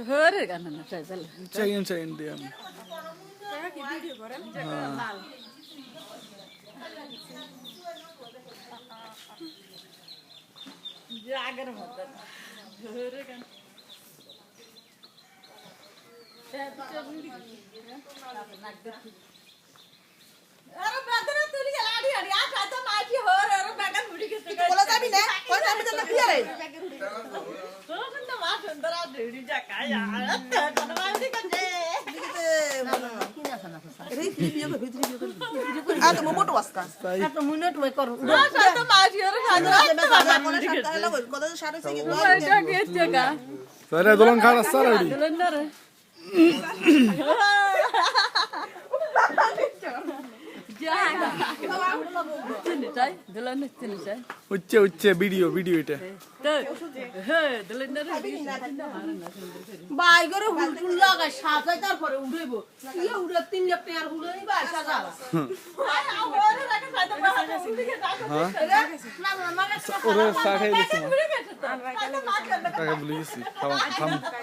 হরে গান না চাইল চাইন দিয়ে আমি কি ভিডিও করেন লাল যে আগের মত হরে গান আরে বাদরা তুলি লাড়ি আড়ি আ সাথে মাছি হরে আর বেগান মুড়ি খেতে বলা যাবি না কোন আমি তো কি রে তো কিন্তু মা সুন্দর আর ঢেড়ি যা কায়া কোন মাছি কাজে Ah, tu mau moto waska. Atau munut we kor. না সাথে মাছি হরে সাথে Kalau syarif sih gitu. এটা গেছে গা সারা দোলন খান সারাড়ি দিলেন না রে চিনি চাই দিলেন চিনি চাই উচ্চে ভিডিও এটা তো হ্যাঁ দিলেন না রে মারে না Bai gore hultul laga সাজাই তারপরে উড়াইবো ইয়ে উড়ে 3 লাখ টাকার উড়াই বা সাজালা ওরে চা খাই দিছি কাকা বলে গেছি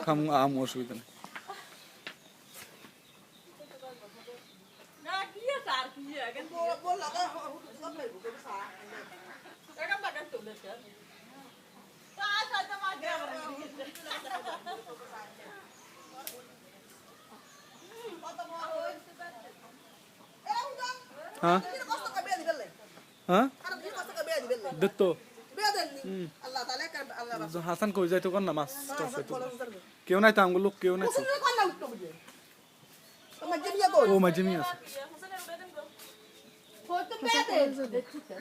খাম আম অসুবিধা নেই হ্যাঁ হ্যাঁ দেখতো Allah taala kan Allah. Hasan কই যাইতো কোন না মাছ কেউ নাই তো আমগুলো লোক কেউ নাই তো ও মাঝে নিয়ে আছে Foto bede.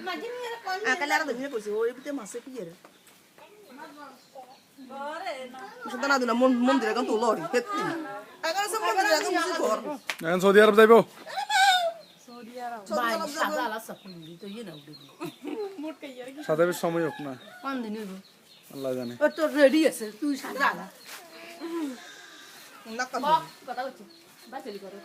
Imagine era kon. Ah, kala ra dumi ko si oi bite mas ke yere. Musta na duna mon dire kan to lori petti. Agora sa mon dire kan musi kor. এখন Saudi আরব যাইবো Bai সাজালা সাপুনি তো ইয়ে না উড়ে। সাথে বেশ সময় হোক না কোন দিন হইব? আল্লাহ জানে ও তো রেডি আছে তুই সাজালা। Nakka. কথা হচ্ছে। বাসেলি করে।